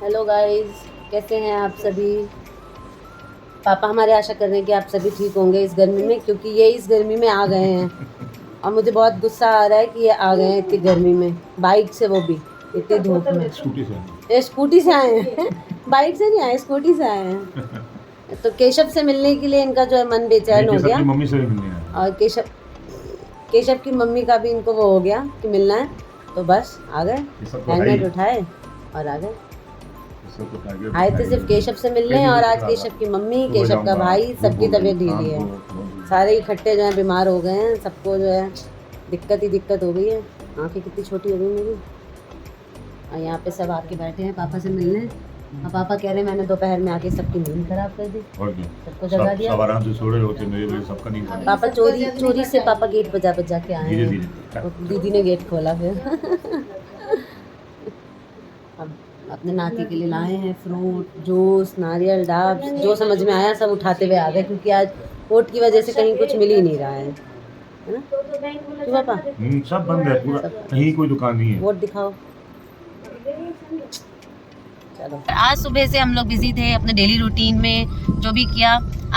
Hello guys, कैसे हैं आप सभी। पापा हमारे आशा कर रहे हैं कि आप सभी ठीक होंगे इस गर्मी में, क्योंकि ये इस गर्मी में आ गए हैं और मुझे बहुत गुस्सा आ रहा है कि ये आ गए हैं इतनी गर्मी में, बाइक से, वो भी इतनी धूप में। ये स्कूटी से आए हैं बाइक से नहीं आए, स्कूटी से आए हैं। तो केशव से मिलने के लिए इनका जो है मन बेचैन हो गया। मम्मी से भी मिलने आए। और केशव की मम्मी का भी इनको वो हो गया कि मिलना है, तो बस आ गए, हेलमेट उठाए और आ गए। आए थे सिर्फ केशव से मिलने, और आज केशव की मम्मी, केशव का भाई, सबकी तबीयत ढीली है। सारे इकट्ठे जो है बीमार हो गए हैं, सबको जो है दिक्कत ही दिक्कत हो गई है। आंखें कितनी छोटी हो गई मेरी। और यहाँ पे सब आके बैठे हैं पापा से मिलने, और पापा कह रहे हैं मैंने दोपहर में आके सबकी नींद खराब कर दी, सबको जगा दिया। सब आराम से सो रहे होते, मेरे वजह सबका नींद खराब। पापा चोरी से पापा गेट बजा के आए हैं, दीदी ने गेट खोला फिर। अब अपने नाती के लिए लाए हैं फ्रूट, जूस, नारियल, डाब, जो समझ में आया सब उठाते हुए आ गए, क्योंकि आज वोट की वजह से कहीं कुछ मिल ही नहीं रहा है ना। क्यों पापा? सब बंद है पूरा, कहीं कोई दुकान नहीं है। वोट दिखाओ। चलो, आज सुबह से हम लोग बिजी थे अपने डेली रूटीन में, जो भी किया।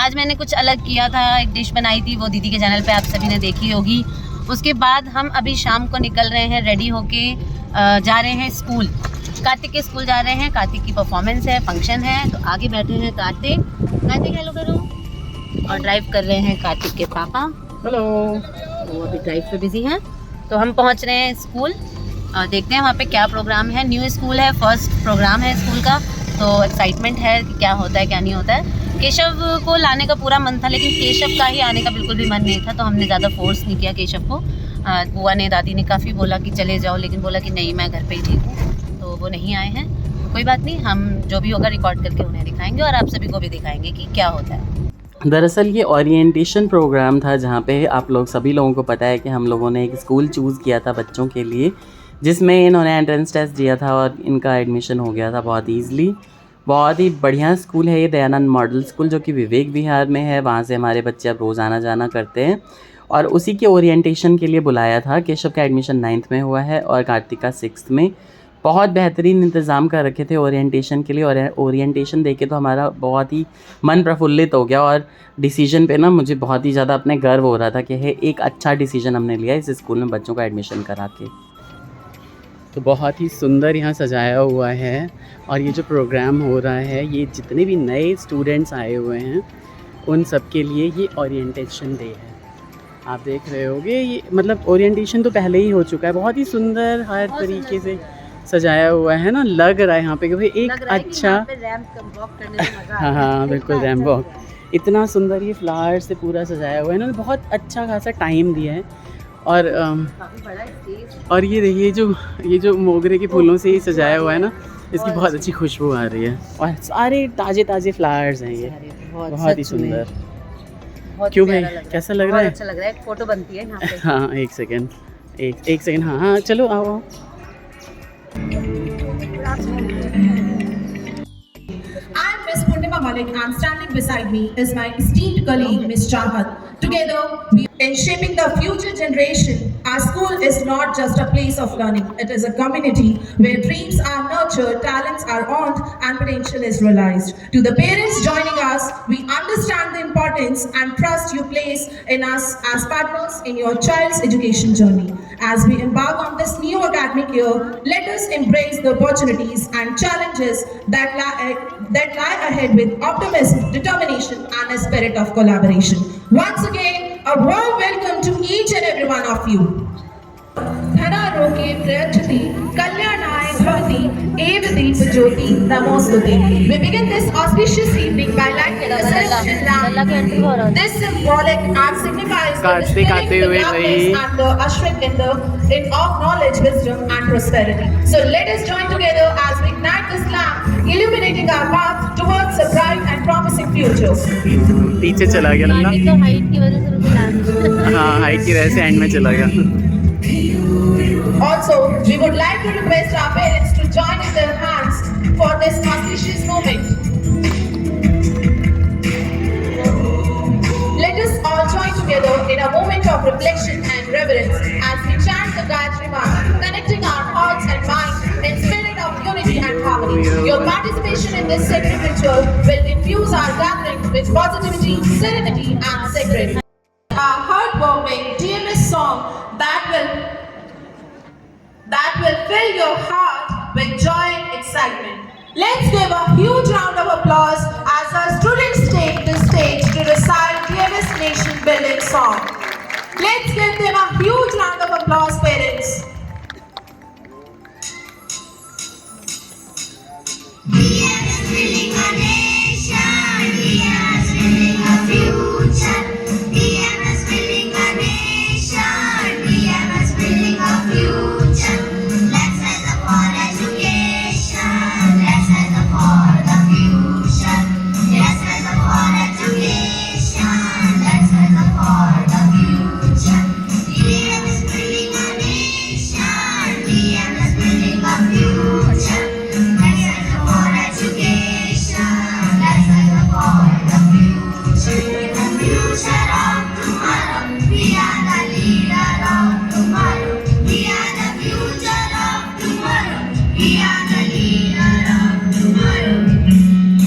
आज मैंने कुछ अलग किया था, एक डिश बनाई थी, वो दीदी के चैनल पे आप सभी ने देखी होगी। उसके बाद हम अभी शाम को निकल रहे हैं, रेडी होके जा रहे हैं स्कूल। कार्तिक के स्कूल जा रहे हैं, कार्तिक की परफॉर्मेंस है, फंक्शन है, तो आगे बैठे हैं कार्तिक हेलो करो। और ड्राइव कर रहे हैं कार्तिक के पापा, हेलो। वो अभी ड्राइव पे बिजी हैं, तो हम पहुंच रहे हैं स्कूल। देखते हैं वहाँ पे क्या प्रोग्राम है। न्यू स्कूल है, फर्स्ट प्रोग्राम है स्कूल का, तो एक्साइटमेंट है कि क्या होता है क्या नहीं होता है। केशव को लाने का पूरा मन था, लेकिन केशव का ही आने का बिल्कुल भी मन नहीं था, तो हमने ज़्यादा फोर्स नहीं किया केशव को। बुआ ने, दादी ने काफ़ी बोला कि चले जाओ, लेकिन बोला कि नहीं, मैं घर पे ही ठीक हूँ, तो वो नहीं आए हैं। कोई बात नहीं, हम जो भी होगा रिकॉर्ड करके उन्हें दिखाएंगे और आप सभी को भी दिखाएंगे कि क्या होता है। दरअसल ये ओरिएंटेशन प्रोग्राम था, जहाँ पे आप लोग सभी लोगों को पता है कि हम लोगों ने एक स्कूल चूज़ किया था बच्चों के लिए, जिसमें इन्होंने एंट्रेंस टेस्ट दिया था और इनका एडमिशन हो गया था बहुत ईज़िली। बहुत ही बढ़िया स्कूल है ये, दयानंद मॉडल स्कूल, जो कि विवेक विहार में है। वहाँ से हमारे बच्चे अब रोज़ आना जाना करते हैं, और उसी के ओरिएंटेशन के लिए बुलाया था। केशव का एडमिशन 9th में हुआ है और कार्तिक का 6th में। बहुत बेहतरीन इंतज़ाम कर रखे थे ओरिएंटेशन के लिए, और ओरिएंटेशन देखे तो हमारा बहुत ही मन प्रफुल्लित हो गया। और डिसीजन पे ना मुझे बहुत ही ज़्यादा अपने गर्व हो रहा था कि है एक अच्छा डिसीजन हमने लिया इस स्कूल में बच्चों का एडमिशन करा के। तो बहुत ही सुंदर यहाँ सजाया हुआ है, और ये जो प्रोग्राम हो रहा है, ये जितने भी नए स्टूडेंट्स आए हुए हैं उन सब के लिए ये ओरिएंटेशन डे है। आप देख रहे होगे, ये मतलब ओरिएंटेशन तो पहले ही हो चुका है। बहुत ही सुंदर हर तरीके से सजाया हुआ है ना, लग रहा है यहाँ पे कि एक अच्छा हाँ बिल्कुल रैम्प वॉक। इतना सुंदर ये फ्लावर से पूरा सजाया हुआ है ना, बहुत अच्छा खासा टाइम दिया है। और ये देखिए, ये जो मोगरे के फूलों से ही सजाया हुआ है ना, इसकी बहुत अच्छी खुशबू आ रही है, और सारे ताज़े ताज़े फ्लावर्स हैं ये, बहुत ही सुंदर। क्यों भाई, कैसा लग रहा है? अच्छा लग रहा है, एक फोटो बनती है यहाँ पे। हाँ एक सेकेंड, हाँ चलो आओ। I'm Miss Purnima Malik, and standing beside me is my esteemed colleague, Miss Chahat. Together, in shaping the future generation, our school is not just a place of learning. It is a community where dreams are nurtured, talents are honed, and potential is realized. To the parents joining us, we understand the importance and trust you place in us as partners in your child's education journey. As we embark on this new academic year, let us embrace the opportunities and challenges that lie ahead with optimism, determination, and a spirit of collaboration. Once again, a warm welcome to each and every one of you. Dhana roke prayachati kalyanaay bhavati evati pujoti namostute. We begin this auspicious evening by lighting the celestial lamp. This symbolic act signifies the distilling the darkness and the ushering in of knowledge, wisdom, and prosperity. So let us join together as we ignite this lamp, illuminating our path towards a bright and promising future. पीछे चला गया लल्ला। तो height की वजह से रुक हाँ height की वजह से एंड में चला गया। Also, we would like to request our parents to join in their hands for this auspicious moment. Let us all join together in a moment of reflection and reverence as we chant the Gayatri Mantra, connecting our hearts and minds in spirit of unity and harmony. Your participation in this sacred ritual will infuse our gathering with positivity, serenity, and sacred. A heartwarming DMS song that will fill your heart with joy and excitement. Let's give a huge round of applause as our students take the stage to recite DMS Nation Building song. Let's give them a huge round of applause, parents. DMS building a nation, DMS building a future. DMS building a nation, DMS building a future. Let's rise up for education, let's rise up for the future. Let's rise up for education, let's rise up for the future. DMS building a nation, DMS building a future. Let's rise up for education, let's rise up for the future. The future of tomorrow, we are the leader of tomorrow. We are the future of tomorrow, we are the leader of tomorrow.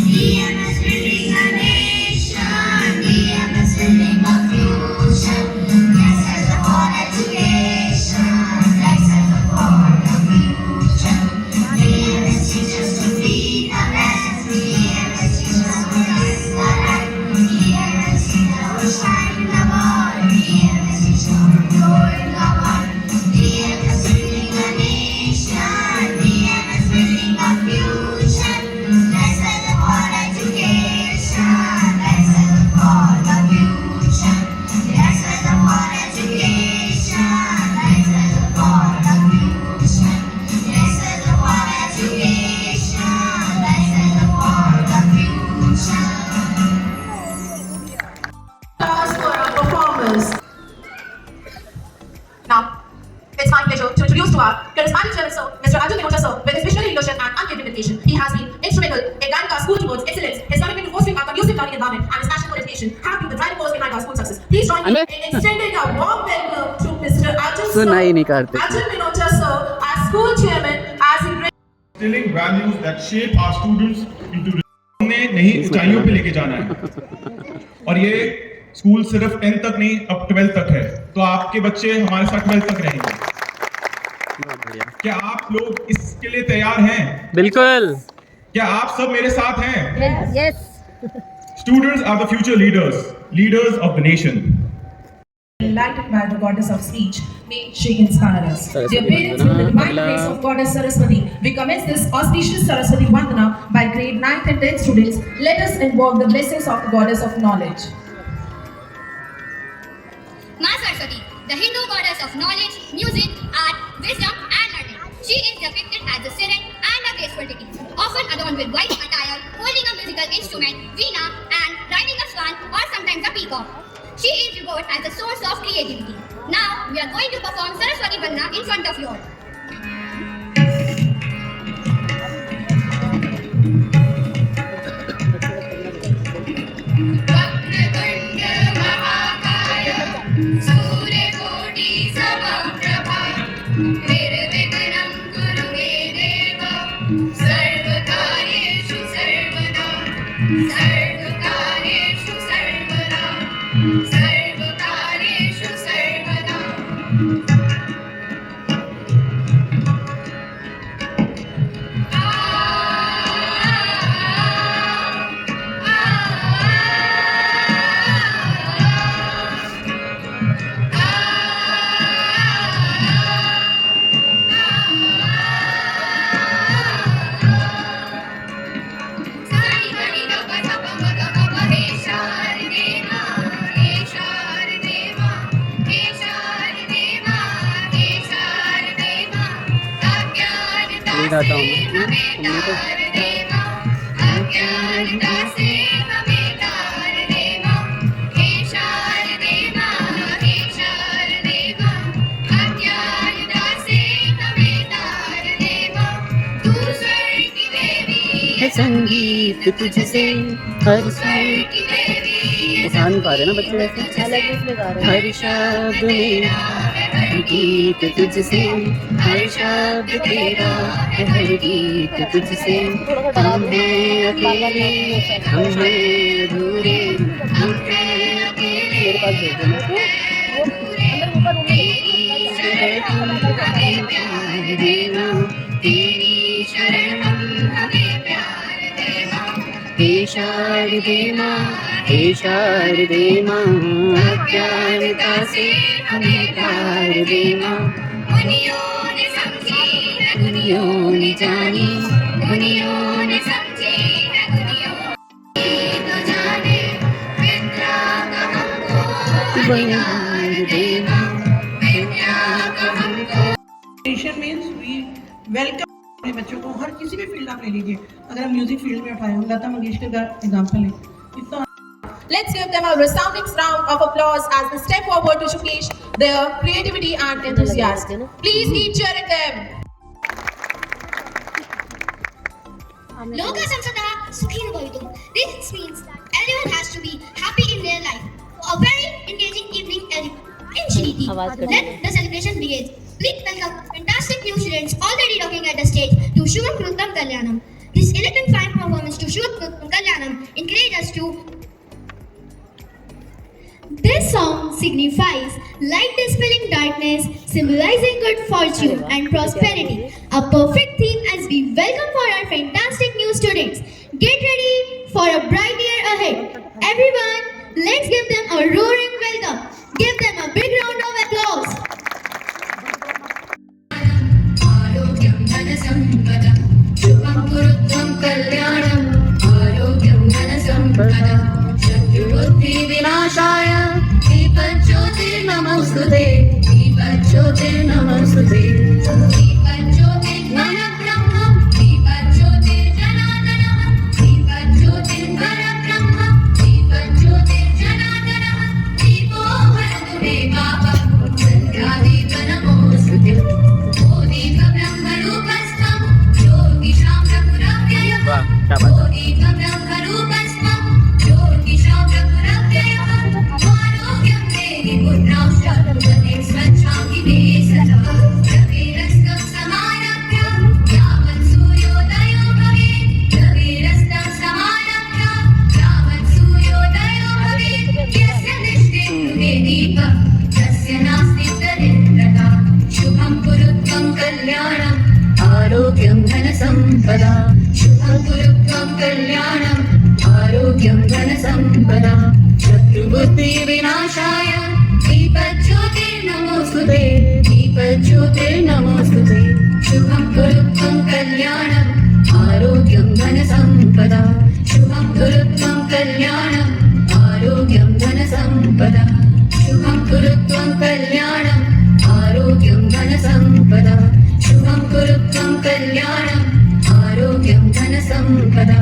DMS building a nation, DMS building a future. Let's rise up for education, let's rise up for the future. DMS teaches to be the best, DMS teaches to bless the life, DMS teaches to shine the ball, DMS teaches to grow in the world. DMS building a nation, DMS building a future. Let's rise up for education, let's rise up for the future. Let's rise up for education, let's rise up for the future. Let's rise up for education, let's rise up for the future. Applause for our performers. Now, it's my pleasure to introduce to our charismatic chairman, sir, Mr. Arjun Minocha, sir. With his visionary leadership and unwavering dedication, he has been instrumental in guiding our school towards excellence. His commitment to fostering a conducive learning environment and his passion for education have been the driving force behind our school success. Please join me in extending a warm welcome to Mr. Arjun, सुना ही नहीं करते। Arjun Minocha, sir, our school chairman, as he brings instilling values that shape our students into हमने नहीं ऊंचाइयों पे लेके जाना है। और ये स्कूल सिर्फ 10th तक नहीं, अब 12th तक है, तो आपके बच्चे हमारे साथ 12th तक रहेंगे। क्या आप लोग इसके लिए तैयार हैं? बिल्कुल। क्या आप सब मेरे साथ हैं? Yes. Students are the future leaders, leaders of the nation. enlightened by the goddess of speech, may she inspire us. Dear parents, with the divine grace of goddess Saraswati, we commence this auspicious Saraswati Vandana by grade 9th and 10th students. Let us invoke the blessings of the goddess of knowledge. Ma Saraswati, the Hindu goddess of knowledge, music, art, wisdom and learning. She is depicted as a serene and a graceful deity, often adorned with white attire, holding a musical instrument, veena, and riding a swan or sometimes a peacock. She is revered as the source of creativity. Now, we are going to perform Saraswati Vandana in front of you all. Vakratunda Mahakaya, Suryakoti Samprabha, Nirvighnan Kuru Me Deva, Sarvakaryeshu Sarvada, Sarvakaryeshu Sarvada, Sarvakaryeshu Sarvada. गाता हूँ संगीत तुझसे हर स्वर गा नहीं पा रहे ना बच्चे वैसे हर शब्द में हर गीत तुझसे, हर शब्द तेरा है, हर गीत तुझसे। हम हैं अकेले, हम हैं अधूरे, हम हैं अकेले, तेरी शरण हमें प्यार देना, तेरी शरण हमें प्यार देना। हे शारदे माँ, हे शारदे माँ, अज्ञानता से हमें प्यार दे माँ। मुनियों ने समझी है, मुनियों ने जानी, मुनियों ने समझी है, मुनियों ने तो जाने, विद्या का हमको ज्ञान दे माँ, विद्या का हमको। एजुकेशन मीन्स वी वेलकम अपने बच्चों को, हर किसी भी फील्ड आप ले लीजिए, अगर हम म्यूजिक फील्ड में उठाएं, लता मंगेशकर का एग्जांपल है, इतना। Let's give them a resounding round of applause as they step forward to showcase their creativity and enthusiasm. Please keep cheering them. Loka samsada sukhina bhavitum. This means that everyone has to be happy in their life. A very engaging evening in Shiniti. Let the celebration begin. Please welcome fantastic new students already rocking at the stage to Shubham Kuruttam Kalyanam. This electrifying performance to Shubham Kuruttam Kalyanam encourages us to. This song signifies light dispelling darkness, symbolizing good fortune and prosperity. A perfect theme as we welcome for our fantastic new students. Get ready for a bright year ahead. Everyone, let's give them a roaring welcome. Give them a big round of applause. Arogyam dhanasampada, Shubham Kuruttam Kalyanam. Arogyam dhanasampada, Shatyabudhi Vinashaya. Deepajyotir Namostute, Deepajyotir Namostute, Deepajyotir Parabrahma, Deepajyotir Janardana, Deepajyotir Parabrahma, Deepajyotir Janardana, Deepo Bharatu Baba, Sandhyadeva Namostute, O Deepa Brahma Rupastam, Jyoti Sham Prabhuravya, O Deepa Brahma Rupastam, Jyoti Sham Prabhuravya. आरोग्यं धनसंपदा, शुभं कुरुत्वं कल्याणम्, आरोग्यं धनसंपदा, शत्रुबुद्धि विनाशाय, दीपज्योतिर्नमोस्तुते, दीपज्योतिर्नमोस्तुते, शुभं कुरुत्वं कल्याणम्, आरोग्यं धनसंपदा, शुभं कुरुत्वं कल्याणम्, आरोग्यं धनसंपदा, शुभं कुरुत्वं कल्याणम्, आरोग्यं धनसंपदा, शुभं कुरुत्वं कल्याणम्, आरोग्यं धनसंपदा.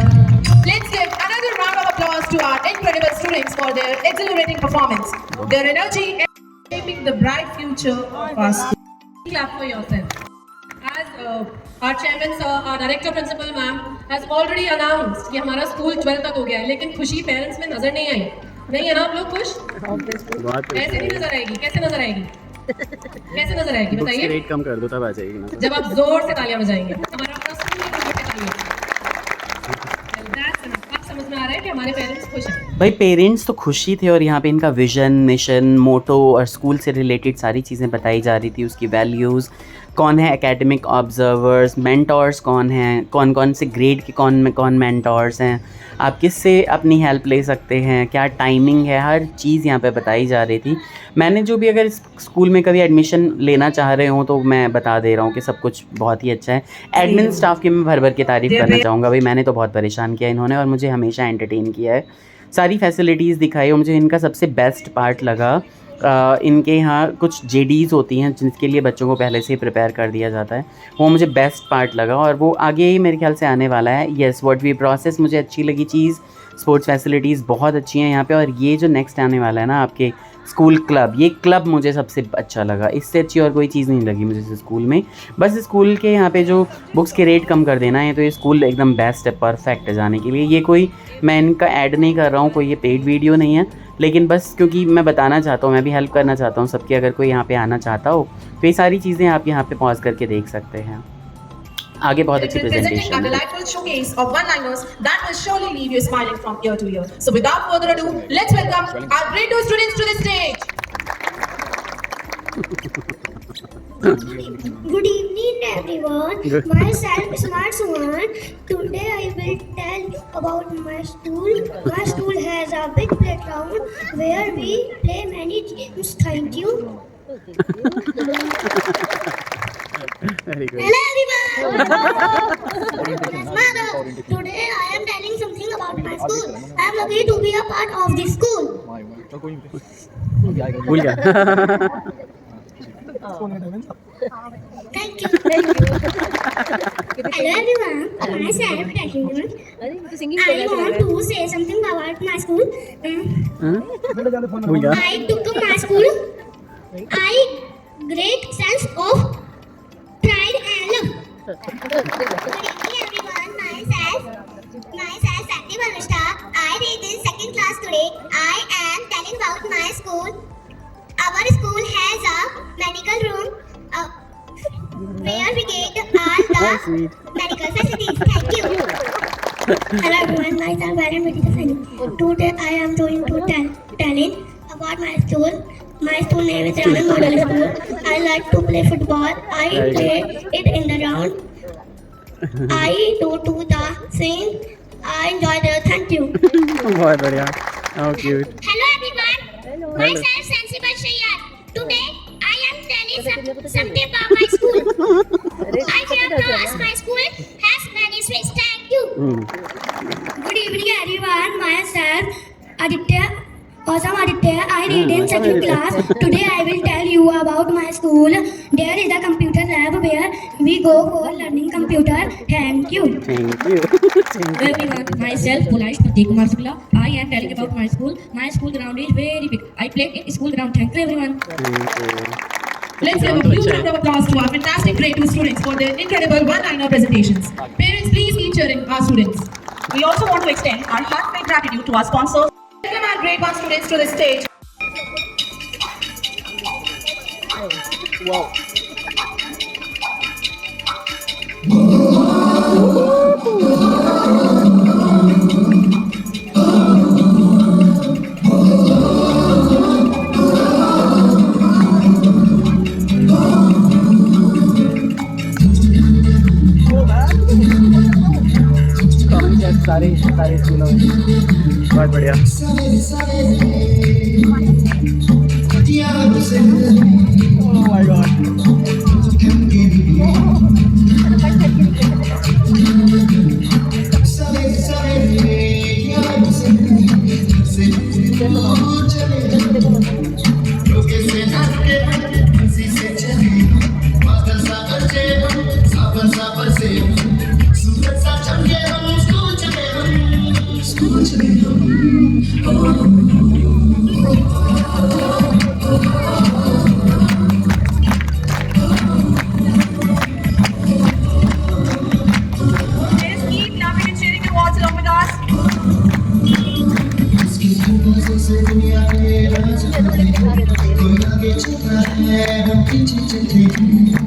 Let's give another round of applause to our incredible students for their exhilarating performance. Their energy is shaping the bright future of our school. Clap for yourself. As our chairman sir, our director principal ma'am has already announced कि हमारा school 12 तक हो गया है, लेकिन खुशी parents में नजर नहीं आई। नहीं है ना आप लोग खुश? ऐसे नहीं नजर आएगी, कैसे नजर आएगी? कैसे नजर आएगी बताइए? रेट कम कर दो तब आ जाएगी ना। जब आप जोर से तालियां बजाएंगे। हमारा अपना स्कूल में जोर से तालियां। अब समझ में आ रहा है कि हमारे पेरेंट्स खुश हैं। भाई पेरेंट्स तो खुश ही थे और यहाँ पे इनका विजन, मिशन, मोटो और स्कूल से रिलेटेड सारी चीज़ें बताई जा रही थी, उसकी वैल्यूज़, कौन है एकेडमिक ऑब्जर्वर्स, मेंटोर्स कौन हैं, कौन कौन से ग्रेड के कौन मेंटोर्स हैं, आप किससे अपनी हेल्प ले सकते हैं, क्या टाइमिंग है, हर चीज़ यहाँ पे बताई जा रही थी। मैंने जो भी अगर स्कूल में कभी एडमिशन लेना चाह रहे हो तो मैं बता दे रहा हूँ कि सब कुछ बहुत ही अच्छा है। एडमिन स्टाफ की मैं भर भर के तारीफ़ करना चाहूँगा। भाई मैंने तो बहुत परेशान किया इन्होंने और मुझे हमेशा एंटरटेन किया है, सारी फैसिलिटीज़ दिखाई। और मुझे इनका सबसे बेस्ट पार्ट लगा इनके यहाँ कुछ JDs होती हैं जिनके लिए बच्चों को पहले से ही प्रिपेयर कर दिया जाता है, वो मुझे बेस्ट पार्ट लगा और वो आगे ही मेरे ख्याल से आने वाला है। येस, व्हाट वी प्रोसेस मुझे अच्छी लगी चीज़, स्पोर्ट्स फैसिलिटीज़ बहुत अच्छी हैं यहाँ पे। और ये जो नेक्स्ट आने वाला है ना आपके स्कूल क्लब, ये क्लब मुझे सबसे अच्छा लगा, इससे अच्छी और कोई चीज़ नहीं लगी मुझे इस स्कूल में। बस स्कूल के यहाँ पे जो बुक्स के रेट कम कर देना है तो ये स्कूल एकदम बेस्ट है, परफेक्ट है जाने के लिए। ये कोई मैं इनका ऐड नहीं कर रहा हूँ, कोई ये पेड वीडियो नहीं है, लेकिन बस क्योंकि मैं बताना चाहता हूँ, मैं भी हेल्प करना चाहता हूँ सबकी, अगर कोई यहाँ पे आना चाहता हो तो ये सारी चीज़ें आप यहाँ पे पॉज करके देख सकते हैं। आगे बहुत अच्छी Presenting a प्रेजेंटेशन है। delightful showcase of one-liners that will surely leave you smiling from ear to ear. So without further ado, let's welcome our grade 2 students to the stage. Good evening, everyone. Myself is Smart Suman. Today I will tell you about my school. My school has a big playground where we play many games. Thank you. Very good. Hello, everyone. Mother, today I am telling something about my school. I am lucky to be a part of this school. भूल गया। Thank you. Hello, everyone. Myself, Tashiman. I want to say something about my school. भूल गया। I took my school. I great sense of pride and love. Good evening, everyone. Myself, Sakti Banushka. I read in second class today. I am telling about my school. Our school has a medical room where we get all the medical facilities. Thank you. Hello, everyone. Myself, Valen Vidya. Today I am going to telling about my school. My school name is Raman Model School. I like to play football. I play it in the ground. I do the same. I enjoy the. Thank you. बहुत बढ़िया। How cute. Hello, everyone. Myself, Sensible Shayar. Today I am telling something about my school. I hear class. My school has many streets. Thank you. Good evening, everyone. Myself, Aditya. Awesome, Aditya. I read in second class. Today I will tell you about my school. There is a computer lab where we go for learning computer. Thank you. Thank you. Everyone, myself, Pulaish Pratik Kumar Shukla. I am telling about my school. My school ground is very big. I play in school ground. Thank you, everyone. Thank you. Let's give a huge round of applause to our fantastic grade 2 students for their incredible one-liner presentations. Parents, please keep cheering our students. We also want to extend our heartfelt gratitude to our sponsors. Welcome our grade 1 students to the stage. Wow. सारे स्कूलों में बहुत बढ़िया। Oh my God.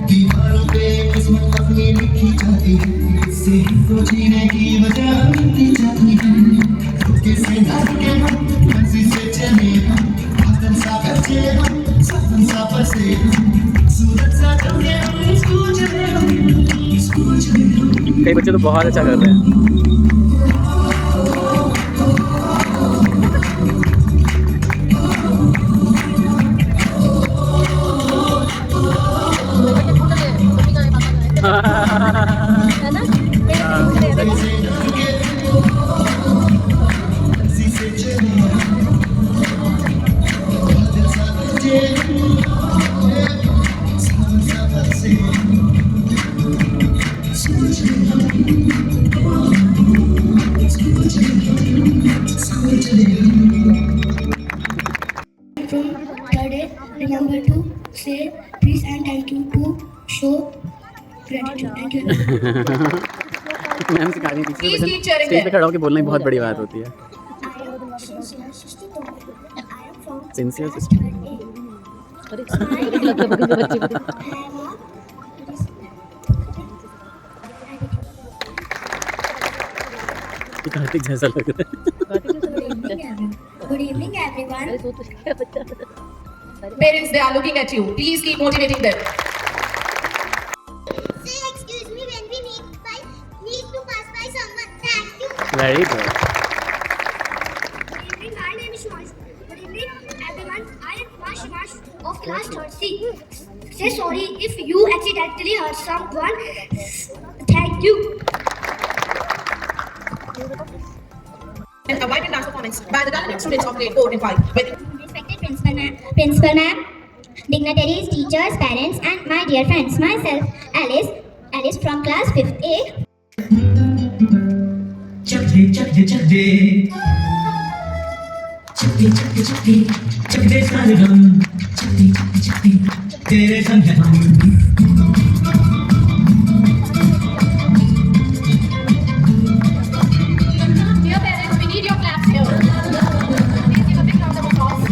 दीवारों पे किस्मत अपनी लिखी जाती है, इससे तो जीने की वजह मिलती जाती है। किसी नाम के हम मंजिल से चले हम, आदम सा बचे हम, सपन सा बसे हम, सूरज सा चमके हम, स्कूल चले हम, स्कूल चले हम। कई बच्चे तो बहुत अच्छा कर रहे हैं। From third day, remember to say please and thank you to show gratitude. Thank you. Ma'am सिखा रही थी Please keep cheering स्टेज पे them. खड़ा होकर बोलना ही बहुत बड़ी बात होती है। सिंसियर सिस्टर कार्तिक जैसा लग रहा है। Good evening, everyone. Parents, they are looking at you. Please keep motivating them. Say excuse me when we need to pass by someone. Thank you. Very good. Good evening, my name is Shimash. Good evening, everyone. I am Shimash of class 3rd C. Say sorry if you accidentally hurt someone. Thank you. And a vibrant dance performance by the talented students of grade 4 and 5. Respected principal ma'am, dignitaries, teachers, parents, and my dear friends. Myself, Alice from class 5th A. चक दे चक दे चक दे चक दे चक दे चक दे चक दे सारे गम चक दे चक दे चक दे तेरे संग है हम Dear parents, we need your claps here. Please give a big round of applause.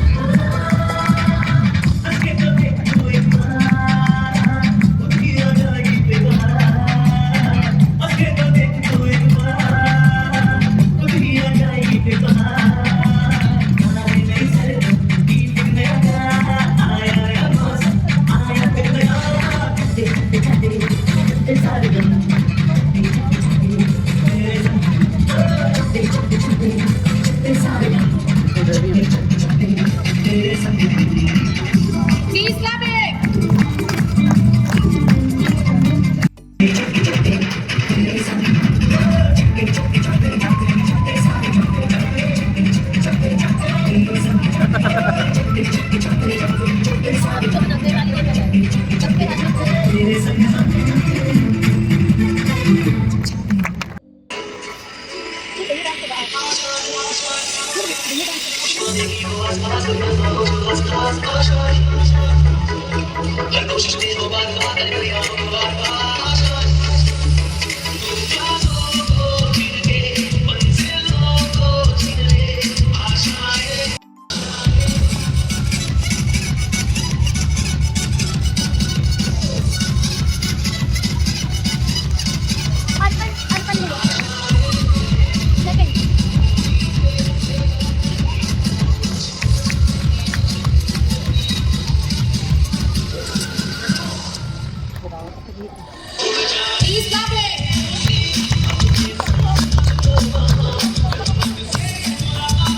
Please clap it. Please clap it.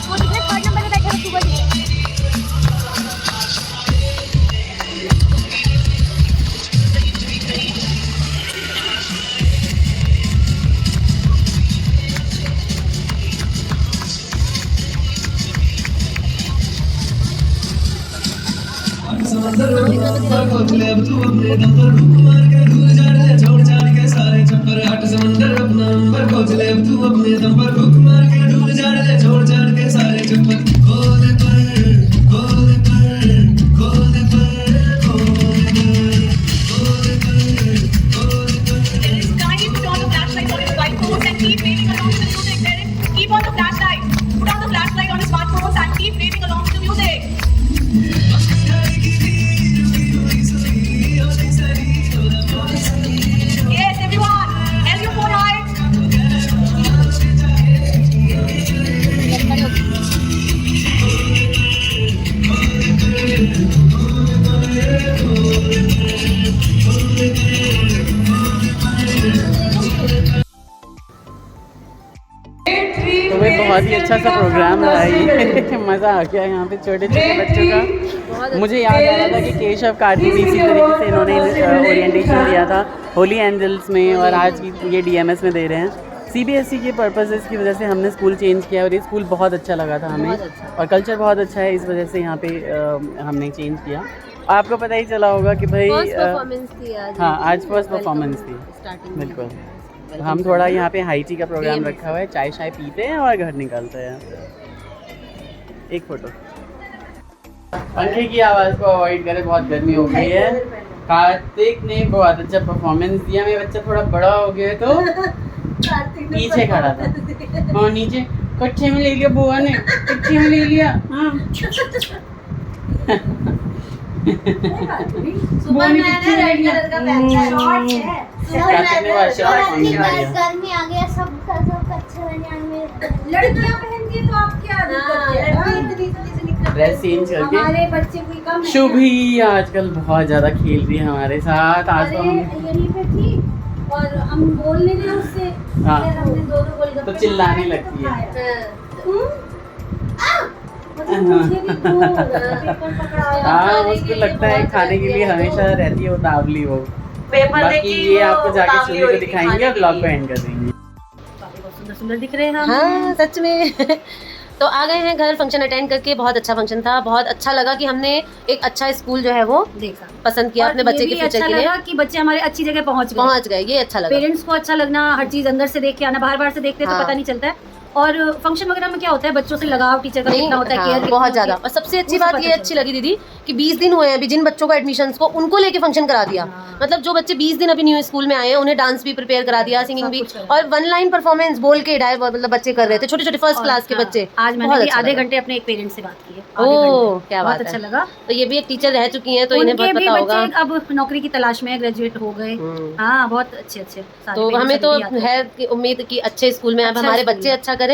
वो कितने third number पे बैठे हो सुबह से? समंदर खोज ले अब तू अपने दम पर भूख मार के भूल जाने छोड़ जाने के सारे चक्कर हट समंदर अपना नंबर खोज ले अब तू अपने दम पर भूख मार के भूल जाने छोड़ जाने के सारे चक्कर खोल पर खोल पर खोल पर खोल It is time to put on the flashlight on his white coat and keep waving along to the music. Parents, keep on the flashlight. Put on the flashlight on his smartphones and keep waving along to the music. Yes, everyone, held your phone high. तो भाई बहुत ही अच्छा सा programme रहा ये मज़ा आ गया यहाँ पे छोटे छोटे बच्चों का। मुझे याद आ रहा था कि केशव कार्तिक भी इसी तरीके से इन्होंने ओरिएंटेशन दिया था होली एंजल्स में और आज ये DMS में दे रहे हैं। CBSE के पर्पसेस की वजह से हमने स्कूल चेंज किया और ये स्कूल बहुत अच्छा लगा था हमें और कल्चर बहुत अच्छा है, इस वजह से यहाँ पे हमने चेंज किया। आपको पता ही चला होगा कि भाई हाँ आज फर्स्ट परफॉर्मेंस थी बिल्कुल। तो हम थोड़ा यहाँ पे हाई टी का प्रोग्राम रखा हुआ है, चाय शाय पीते हैं और घर निकलते हैं। एक फोटो। पंखे की आवाज़ को अवॉइड करें, बहुत गर्मी हो गई है। कार्तिक ने बहुत अच्छा परफॉर्मेंस दिया। मेरा बच्चा थोड़ा बड़ा हो गया तो पीछे खड़ा था और नीचे कच्चे में ले लिया बुआ ने, कच्चे में ले लिया। हाँ सुपरमैन है, रेड कलर का पहन है, शॉर्ट्स है। करने वाला शॉर्ट अपनी पहन बस लिया। गर्मी आ गया, सब अच्छा रहने में। लड़कियां पहनती है तो आप क्या ड्रेस चेंज करके हमारे बच्चे कोई कम नहीं शुभी आजकल बहुत ज्यादा खेल रही है हमारे साथ। आज तो हम यहीं पे थी और हम बोल नहीं रहे उससे, हाँ। फिर हमने दो गोलगप्पे तो चिल्लाने खाए, लगती है। मुझे भी दो पेपर पकड़ाया। हाँ, उसको लगता है खाने के लिए हमेशा रहती है उतावली वो। पेपर बाकी देखी ये आपको जाके उतावली शुभी को हुई थी दिखाएंगे खाने और के ब्लॉग लिए। को एंड कर देंगे। बहुत सुंदर सुंदर दिख रहे हैं हम। हाँ सच में। तो आ गए हैं घर, फंक्शन अटेंड करके। बहुत अच्छा फंक्शन था, बहुत अच्छा लगा कि हमने एक अच्छा स्कूल जो है वो देखा, पसंद किया अपने बच्चे के फ्यूचर के लिए। लगा कि बच्चे हमारे अच्छी जगह पहुंच गए, ये अच्छा लगा। पेरेंट्स को अच्छा लगना, हर चीज अंदर से देख के आना, बाहर बाहर से देखते हाँ। तो पता नहीं चलता है। और फंक्शन वगैरह में क्या होता है, बच्चों से लगाव टीचर का नहीं, कितना होता है, हाँ, केयर कितनी बहुत होती है। ज्यादा। और सबसे अच्छी उससे बात पता ये अच्छी चलता लगी दीदी कि 20 दिन हुए हैं अभी जिन बच्चों का एडमिशंस को, उनको लेके फंक्शन करा दिया। मतलब जो बच्चे 20 दिन अभी न्यू स्कूल में आए हैं उन्हें डांस भी प्रिपेयर करा दिया, सिंगिंग भी, और 1 लाइन परफॉर्मेंस बोल के मतलब बच्चे कर रहे थे, छोटे छोटे फर्स्ट क्लास के हाँ, बच्चे। आज मैंने बहुत भी अच्छा आधे लगा। घंटे अपने एक पेरेंट्स से बात की है। ओह, क्या बात बहुत है। अच्छा लगा। तो ये भी एक टीचर रह चुकी हैं तो इन्हें उनके बहुत भी पता होगा। बच्चे अब नौकरी की तलाश में ग्रेजुएट हो गए। हाँ, बहुत अच्छे सारे तो parents हमें तो अभी भी आते हैं। है कि उम्मीद कि अच्छे स्कूल में अब अच्छा हमारे स्कूल बच्चे है। अच्छा करें।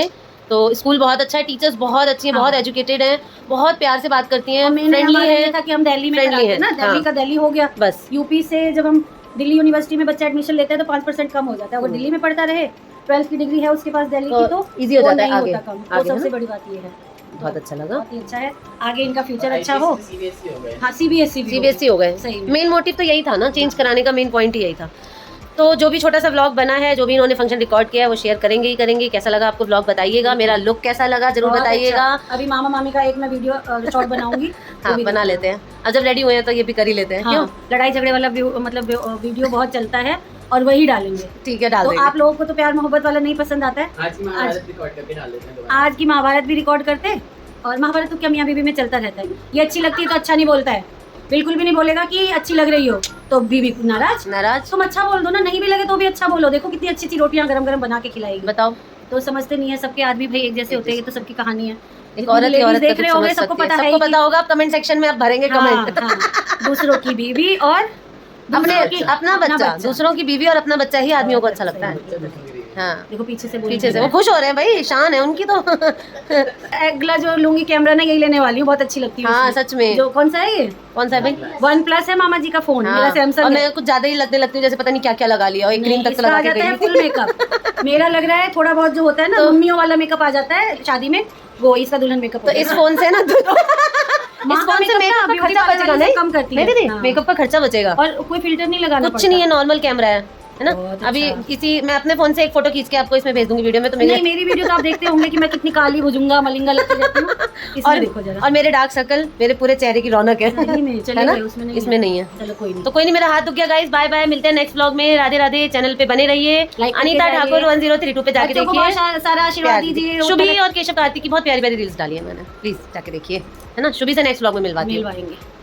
तो स्कूल बहुत अच्छा है, टीचर्स बहुत अच्छी हैं, बहुत एजुकेटेड हैं, बहुत प्यार से बात करती हैं, मैंने फ्रेंडली हमारा ये है। था कि हम दिल्ली में friendly कराते है, हैं ना, दिल्ली हाँ। का दिल्ली हो गया। बस यूपी से जब हम दिल्ली यूनिवर्सिटी में बच्चा एडमिशन लेते हैं तो 5% कम हो जाता है। अगर दिल्ली में पढ़ता रहे, 12th की डिग्री है उसके पास दिल्ली की, तो easy हो वो जाता है नहीं आगे, होता कम। तो आगे, सबसे है ना? बड़ी बात ये है। बहुत अच्छा लगा। बहुत ही अच्छा है, आगे इनका फ्यूचर अच्छा हो। CBSE हो गए। हाँ, CBSE CBSE हो गए। सही में। मेन मोटिव तो यही था ना, चेंज कराने का मेन पॉइंट ही यही था। तो जो भी छोटा सा व्लॉग बना है, जो भी इन्होंने फंक्शन रिकॉर्ड किया है, वो शेयर करेंगे ही करेंगे। कैसा लगा आपको व्लॉग बताइएगा, मेरा लुक कैसा लगा जरूर बहुत बताइएगा। अच्छा। अभी मामा मामी का एक मैं वीडियो शॉर्ट बनाऊंगी। हाँ, बना लेते हैं। अब जब रेडी हुए हैं तो ये भी कर ही लेते हैं। हाँ, क्यों? लड़ाई झगड़े वाला मतलब वीडियो बहुत चलता है और वही डालेंगे। ठीक है, डाल तो देंगे। आप लोगों को तो प्यार मोहब्बत वाला नहीं पसंद आता है। आज की महाभारत रिकॉर्ड करके डाल देते हैं दोबारा। आज की महाभारत भी रिकॉर्ड करते हैं, और महाभारत तो क्या मियाँ बीवी में चलता रहता है। ये अच्छी लगती है तो अच्छा नहीं बोलता है, बिल्कुल भी नहीं बोलेगा कि अच्छी लग रही हो तो बीवी नाराज। तुम अच्छा बोल दो ना, नहीं भी लगे तो भी अच्छा बोलो। देखो कितनी अच्छी अच्छी रोटियां गरम गरम बना के खिलाएगी। बताओ, तो समझते नहीं है, सबके आदमी भाई एक जैसे होते हैं, ये तो सबकी कहानी है। एक औरत की औरत देख रहे होंगे, सबको पता है, सबको पता होगा। आप कमेंट सेक्शन में आप भरेंगे कमेंट। दूसरों की बीवी और अपना बच्चा, दूसरों की बीवी और अपना बच्चा ही आदमियों को अच्छा लगता है। हाँ, देखो पीछे से वो खुश हो रहे हैं भाई, शान है उनकी तो। अगला जो लूंगी कैमरा ना, यही लेने वाली हूँ, बहुत अच्छी लगती है। हाँ, उसमें। सच में। जो कौन सा है ये? कौन सा है भाई? OnePlus है मामा जी का फोन। हाँ, मेरा और सैमसंग है। मैं कुछ ज्यादा ही लगने लगती हूँ, जैसे पता नहीं क्या क्या लगा लिया, और एक क्रीम तक तो लगा आ के जाता है गई। Full makeup. मेरा लग रहा है थोड़ा बहुत जो होता है ना, मम्मियों वाला मेकअप आ जाता है शादी में, वो इसका दुल्हन मेकअप। तो इस फोन से ना इस फोन से मेकअप का खर्चा बचेगा। नहीं कम करती नहीं है। दीदी, हाँ। मेकअप का खर्चा बचेगा और कोई फिल्टर नहीं लगाना कुछ नहीं है, नॉर्मल कैमरा है ना। बहुत अभी अच्छा। इसी मैं अपने फोन से एक फोटो खींच के आपको इसमें भेज दूंगी वीडियो में। तो नहीं, मेरी वीडियो तो आप देखते होंगे कि मैं कितनी काली भुजुंगा मलिंगा लगती रहती हूँ। इसमें देखो जरा। और मेरे डार्क सर्कल मेरे पूरे चेहरे की रौनक है, सही में, है चलेगा, ना? उसमें नहीं इसमें नहीं है। चलो कोई नहीं। तो कोई नहीं, मेरा हाथ दुख गया गाइस। बाय बाय, मिलते हैं नेक्स्ट व्लॉग में। राधे राधे। चैनल पे बने रहिए। Like अनीता करके ठाकुर जाइए। 1032 पे जाके बच्चों को देखिए। बहुत सारा आशीर्वाद दीजिए। शुभी और केशव कार्तिक की बहुत प्यारी प्यारी रील्स डाली है मैंने, प्लीज जाके देखिए, है ना। शुभी से नेक्स्ट व्लॉग में मिलवाती हूँ। मिलवाएंगे।